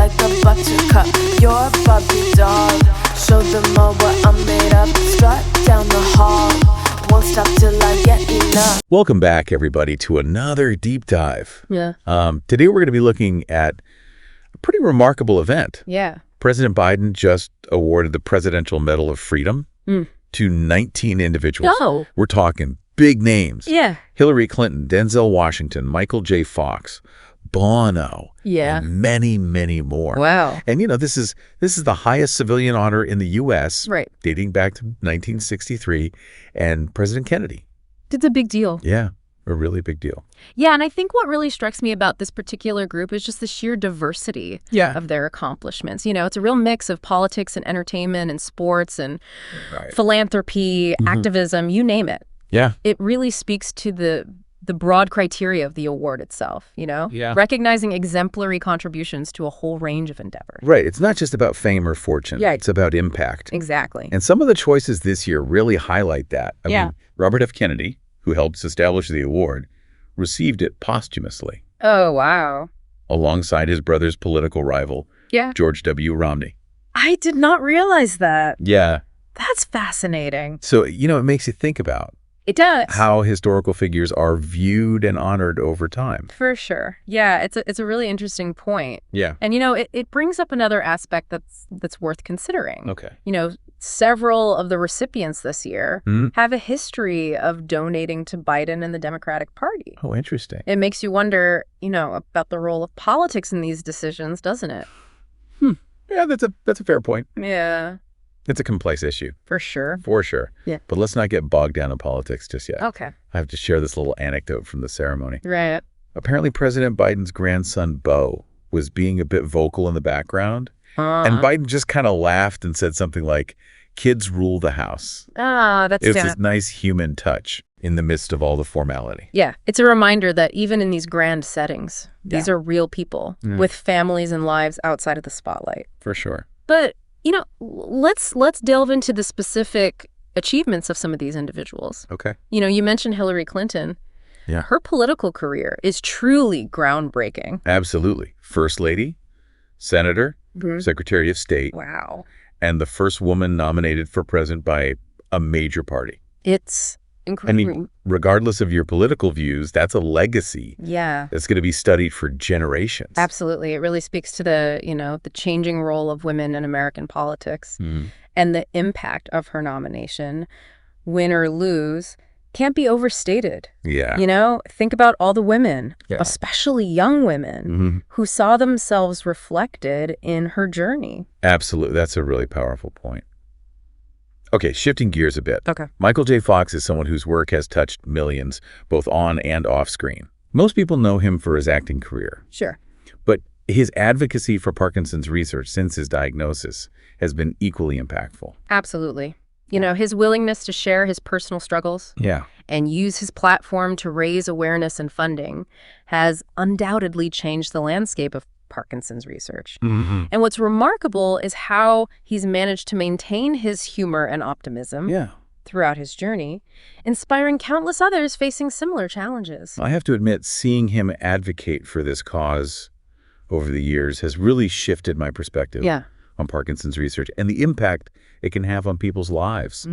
like a buttercup. You're a Barbie doll. Show them all what I'm made of. Strut down the hall. Won't stop till I get enough. Welcome back, everybody, to another deep dive. Yeah. Today we're going to be looking at a pretty remarkable event. Yeah. President Biden just awarded the Presidential Medal of Freedom to 19 individuals. Oh. We're talking big names. Yeah. Hillary Clinton, Denzel Washington, Michael J. Fox, Bono, Yeah. and many, many more. Wow. And, you know, this is the highest civilian honor in the U.S., Right. dating back to 1963, and President Kennedy. It's a big deal. Yeah, a really big deal. Yeah, and I think what really strikes me about this particular group is just the sheer diversity of their accomplishments. You know, it's a real mix of politics and entertainment and sports and philanthropy, activism, you name it. Yeah. It really speaks to the broad criteria of the award itself, you know? Yeah. Recognizing exemplary contributions to a whole range of endeavors. Right. It's not just about fame or fortune. Yeah. It's about impact. Exactly. And some of the choices this year really highlight that. I mean, Robert F. Kennedy, who helped establish the award, received it posthumously Oh, wow. alongside his brother's political rival, Yeah. George W. Romney. I did not realize that. Yeah. That's fascinating. So, you know, it makes you think about It does. how historical figures are viewed and honored over time. For sure. Yeah, it's a really interesting point. Yeah. And, you know, it brings up another aspect that's worth considering. Okay. You know, several of the recipients this year have a history of donating to Biden and the Democratic Party. Oh, interesting. It makes you wonder, you know, about the role of politics in these decisions, doesn't it? Yeah, that's a fair point. Yeah, It's a complex issue, for sure. for sure. Yeah. But let's not get bogged down in politics just yet. Okay. I have to share this little anecdote from the ceremony. Right. Apparently, President Biden's grandson, Beau, was being a bit vocal in the background. And Biden just kind of laughed and said something like, "Kids rule the house." That's It was this nice human touch in the midst of all the formality. Yeah, it's a reminder that even in these grand settings, these are real people with families and lives outside of the spotlight. For sure. But, you know, let's delve into the specific achievements of some of these individuals. Okay. You know, you mentioned Hillary Clinton. Yeah. Her political career is truly groundbreaking. Absolutely. First Lady, Senator, Secretary of State, Wow. and the first woman nominated for president by a major party. It's I incredible. mean, regardless of your political views, that's a legacy Yeah. that's going to be studied for generations. Absolutely. It really speaks to the, you know, the changing role of women in American politics and the impact of her nomination, win or lose, can't be overstated. Yeah. You know, think about all the women, Yeah. especially young women, who saw themselves reflected in her journey. Absolutely. That's a really powerful point. Okay, shifting gears a bit. Okay. Michael J. Fox is someone whose work has touched millions, both on and off screen. Most people know him for his acting career, Sure. but his advocacy for Parkinson's research since his diagnosis has been equally impactful. Absolutely. You know, his willingness to share his personal struggles Yeah. and use his platform to raise awareness and funding has undoubtedly changed the landscape of Parkinson's research. And what's remarkable is how he's managed to maintain his humor and optimism Yeah. throughout his journey, inspiring countless others facing similar challenges. I have to admit, seeing him advocate for this cause over the years has really shifted my perspective on Parkinson's research and the impact it can have on people's lives.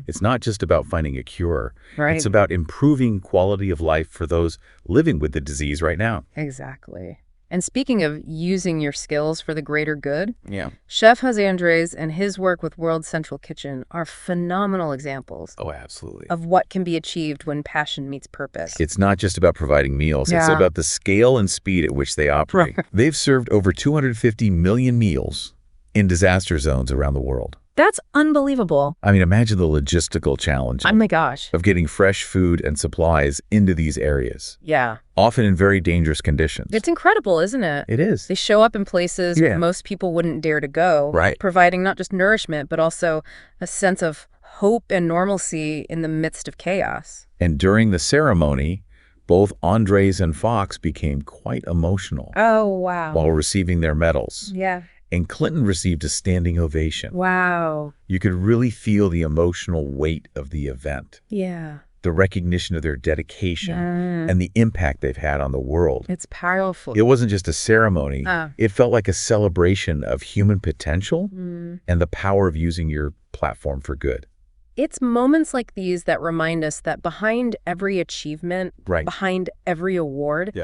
It's not just about finding a cure. Right. It's about improving quality of life for those living with the disease right now. Exactly. And speaking of using your skills for the greater good, Yeah. Chef Jose Andres and his work with World Central Kitchen are phenomenal examples Oh, absolutely. of what can be achieved when passion meets purpose. It's not just about providing meals. It's Yeah. about the scale and speed at which they operate. They've served over 250 million meals in disaster zones around the world. That's unbelievable. I mean, imagine the logistical challenge Oh my gosh. of getting fresh food and supplies into these areas, Yeah. often in very dangerous conditions. It's incredible, isn't it? It is. They show up in places Yeah. where most people wouldn't dare to go, Right. providing not just nourishment, but also a sense of hope and normalcy in the midst of chaos. And during the ceremony, both Andres and Fox became quite emotional Oh, wow. while receiving their medals. Yeah. And Clinton received a standing ovation. Wow. You could really feel the emotional weight of the event. Yeah. the recognition of their dedication and the impact they've had on the world. It's powerful. It wasn't just a ceremony. It felt like a celebration of human potential and the power of using your platform for good. It's moments like these that remind us that behind every achievement, behind every award,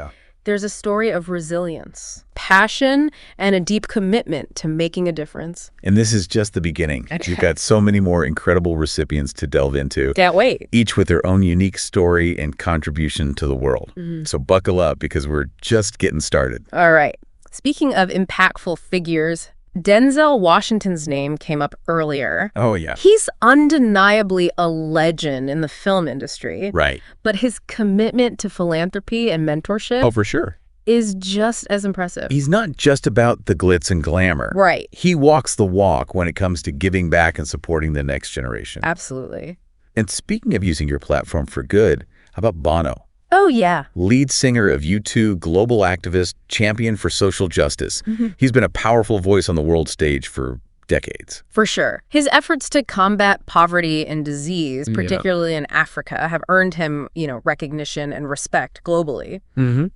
there's a story of resilience, passion, and a deep commitment to making a difference. And this is just the beginning. You've got so many more incredible recipients to delve into. Can't wait. Each with their own unique story and contribution to the world. So buckle up because we're just getting started. All right. Speaking of impactful figures, Denzel Washington's name came up earlier. Oh, yeah. He's undeniably a legend in the film industry. Right. But his commitment to philanthropy and mentorship Oh, for sure. is just as impressive. He's not just about the glitz and glamour. Right. He walks the walk when it comes to giving back and supporting the next generation. Absolutely. And speaking of using your platform for good, how about Bono? Oh, yeah. Lead singer of U2, global activist, champion for social justice. He's been a powerful voice on the world stage for decades. For sure. His efforts to combat poverty and disease, particularly in Africa, have earned him, recognition and respect globally.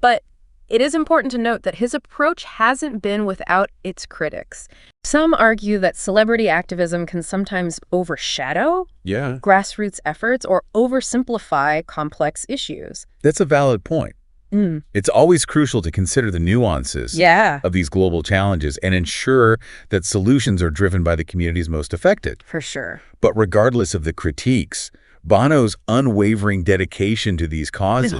But it is important to note that his approach hasn't been without its critics. Some argue that celebrity activism can sometimes overshadow grassroots efforts or oversimplify complex issues. That's a valid point. It's always crucial to consider the nuances of these global challenges and ensure that solutions are driven by the communities most affected. For sure. But regardless of the critiques, Bono's unwavering dedication to these causes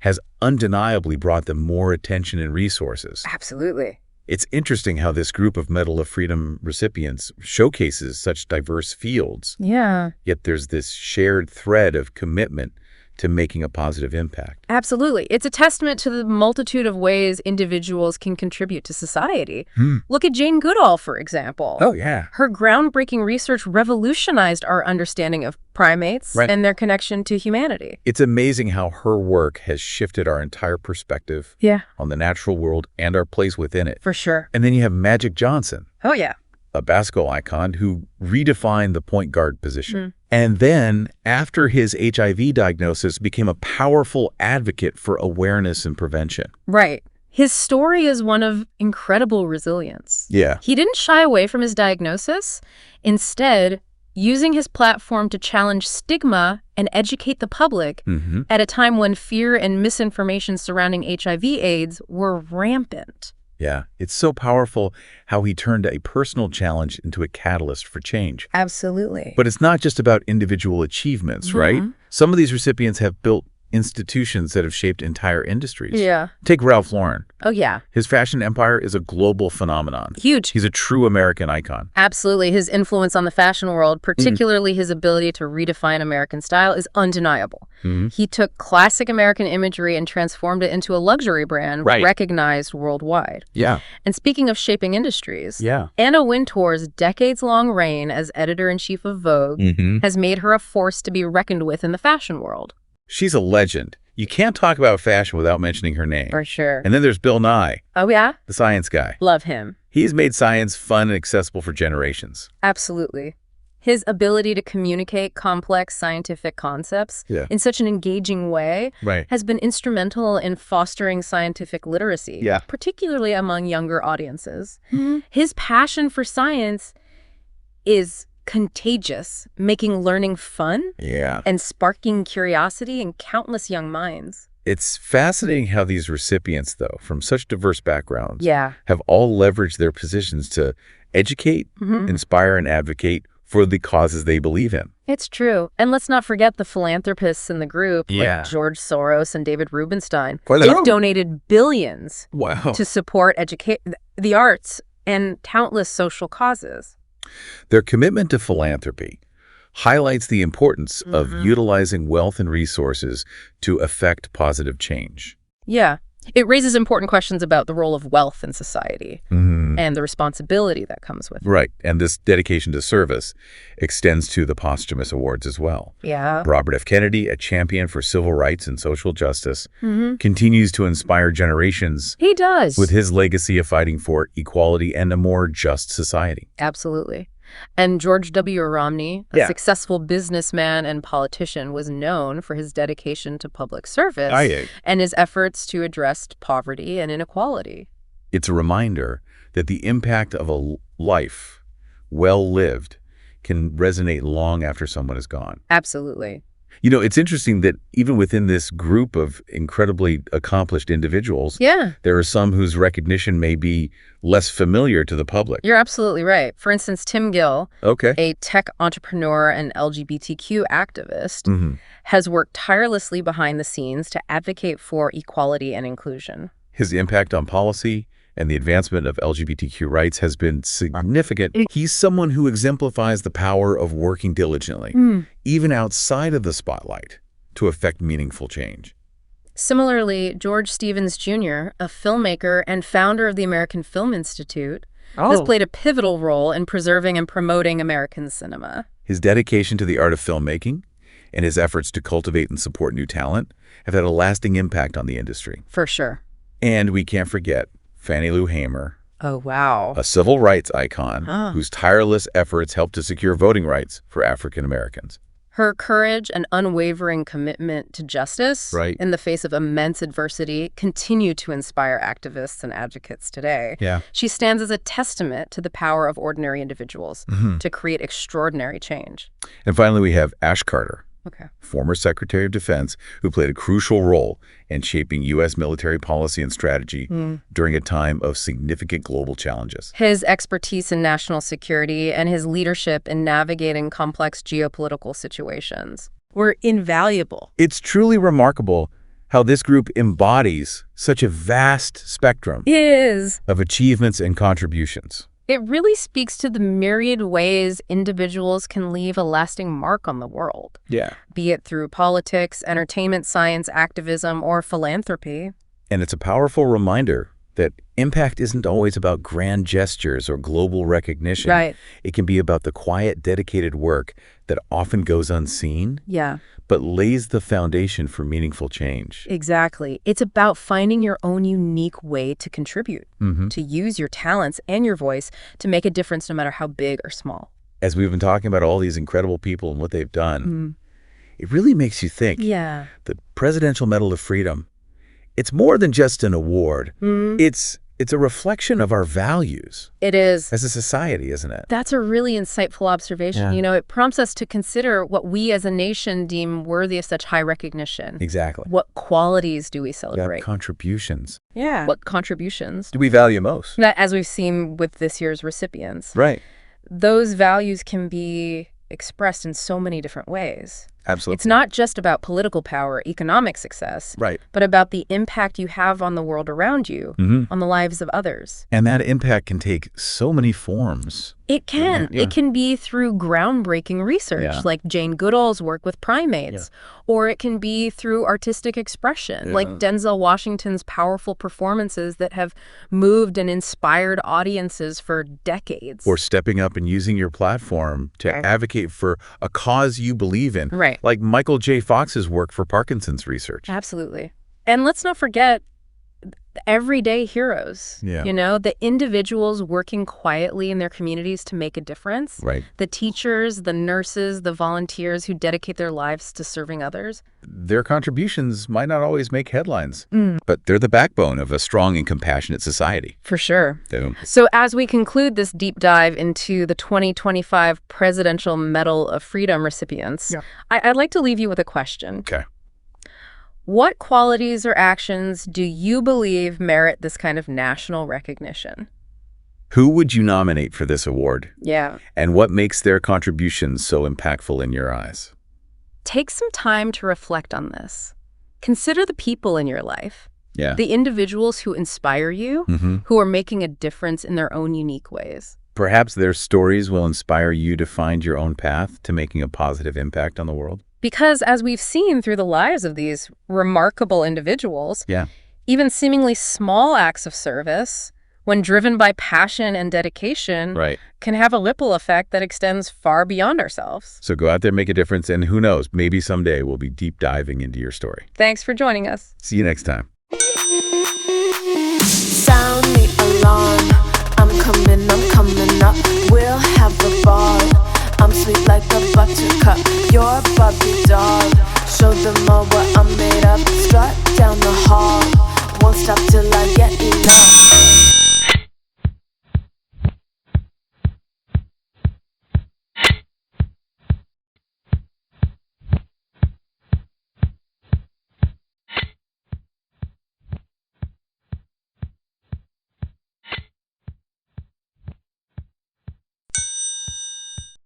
has undeniably brought them more attention and resources. Absolutely. It's interesting how this group of Medal of Freedom recipients showcases such diverse fields. Yet there's this shared thread of commitment to making a positive impact. Absolutely. It's a testament to the multitude of ways individuals can contribute to society. Look at Jane Goodall, for example. Oh, yeah. Her groundbreaking research revolutionized our understanding of primates and their connection to humanity. It's amazing how her work has shifted our entire perspective on the natural world and our place within it. For sure. And then you have Magic Johnson. Oh, yeah. A basketball icon who redefined the point guard position. And then, after his HIV diagnosis, became a powerful advocate for awareness and prevention. Right. His story is one of incredible resilience. He didn't shy away from his diagnosis. Instead, using his platform to challenge stigma and educate the public at a time when fear and misinformation surrounding HIV/AIDS were rampant. Yeah, it's so powerful how he turned a personal challenge into a catalyst for change. Absolutely. But it's not just about individual achievements, right? Some of these recipients have built institutions that have shaped entire industries. Take Ralph Lauren. Oh, yeah. His fashion empire is a global phenomenon. Huge. He's a true American icon. Absolutely. His influence on the fashion world, particularly his ability to redefine American style, is undeniable. He took classic American imagery and transformed it into a luxury brand recognized worldwide. And speaking of shaping industries, Anna Wintour's decades-long reign as editor-in-chief of Vogue has made her a force to be reckoned with in the fashion world. She's a legend. You can't talk about fashion without mentioning her name. For sure. And then there's Bill Nye. Oh, yeah? The science guy. Love him. He's made science fun and accessible for generations. Absolutely. His ability to communicate complex scientific concepts in such an engaging way has been instrumental in fostering scientific literacy, particularly among younger audiences. His passion for science is contagious, making learning fun and sparking curiosity in countless young minds. It's fascinating how these recipients, though, from such diverse backgrounds, have all leveraged their positions to educate, inspire, and advocate for the causes they believe in. It's true. And let's not forget the philanthropists in the group, like George Soros and David Rubenstein. They've donated billions to support the arts and countless social causes. Their commitment to philanthropy highlights the importance of utilizing wealth and resources to effect positive change. Yeah. It raises important questions about the role of wealth in society and the responsibility that comes with it. Right. And this dedication to service extends to the posthumous awards as well. Robert F. Kennedy, a champion for civil rights and social justice, continues to inspire generations. He does. With his legacy of fighting for equality and a more just society. Absolutely. And George W. Romney, a successful businessman and politician, was known for his dedication to public service and his efforts to address poverty and inequality. It's a reminder that the impact of a life well lived can resonate long after someone is gone. Absolutely. You know, it's interesting that even within this group of incredibly accomplished individuals, there are some whose recognition may be less familiar to the public. You're absolutely right. For instance, Tim Gill, a tech entrepreneur and LGBTQ activist, has worked tirelessly behind the scenes to advocate for equality and inclusion. His impact on policy and the advancement of LGBTQ rights has been significant. He's someone who exemplifies the power of working diligently, even outside of the spotlight, to affect meaningful change. Similarly, George Stevens Jr., a filmmaker and founder of the American Film Institute, has played a pivotal role in preserving and promoting American cinema. His dedication to the art of filmmaking and his efforts to cultivate and support new talent have had a lasting impact on the industry. For sure. And we can't forget Fannie Lou Hamer. Oh, wow. A civil rights icon whose tireless efforts helped to secure voting rights for African Americans. Her courage and unwavering commitment to justice in the face of immense adversity continue to inspire activists and advocates today. She stands as a testament to the power of ordinary individuals to create extraordinary change. And finally, we have Ash Carter, former Secretary of Defense, who played a crucial role in shaping U.S. military policy and strategy during a time of significant global challenges. His expertise in national security and his leadership in navigating complex geopolitical situations were invaluable. It's truly remarkable how this group embodies such a vast spectrum of achievements and contributions. It really speaks to the myriad ways individuals can leave a lasting mark on the world. Be it through politics, entertainment, science, activism, or philanthropy. And it's a powerful reminder that impact isn't always about grand gestures or global recognition. It can be about the quiet, dedicated work that often goes unseen, but lays the foundation for meaningful change. Exactly. It's about finding your own unique way to contribute, to use your talents and your voice to make a difference no matter how big or small. As we've been talking about all these incredible people and what they've done, it really makes you think the Presidential Medal of Freedom, it's more than just an award. It's a reflection of our values. It is. As a society, isn't it? That's a really insightful observation. You know, it prompts us to consider what we as a nation deem worthy of such high recognition. Exactly. What qualities do we celebrate? Contributions. What contributions do we value most? As we've seen with this year's recipients. Those values can be expressed in so many different ways. Absolutely. It's not just about political power, economic success, but about the impact you have on the world around you, on the lives of others. And that impact can take so many forms. It can. It can be through groundbreaking research, like Jane Goodall's work with primates, or it can be through artistic expression, like Denzel Washington's powerful performances that have moved and inspired audiences for decades. Or stepping up and using your platform to advocate for a cause you believe in. Like Michael J. Fox's work for Parkinson's research. Absolutely. And let's not forget everyday heroes, you know, the individuals working quietly in their communities to make a difference. The teachers, the nurses, the volunteers who dedicate their lives to serving others. Their contributions might not always make headlines, but they're the backbone of a strong and compassionate society. For sure. So as we conclude this deep dive into the 2025 Presidential Medal of Freedom recipients, I'd like to leave you with a question. What qualities or actions do you believe merit this kind of national recognition? Who would you nominate for this award? And what makes their contributions so impactful in your eyes? Take some time to reflect on this. Consider the people in your life, the individuals who inspire you, who are making a difference in their own unique ways. Perhaps their stories will inspire you to find your own path to making a positive impact on the world. Because as we've seen through the lives of these remarkable individuals, even seemingly small acts of service, when driven by passion and dedication, can have a ripple effect that extends far beyond ourselves. So go out there, make a difference, and who knows, maybe someday we'll be deep diving into your story. Thanks for joining us. See you next time. Sound the alarm. I'm I'm coming up. We'll have a ball. I'm sweet like a buttercup. You're a Barbie doll. Show them all what I'm made of. Strut down the hall. Won't stop till I get enough.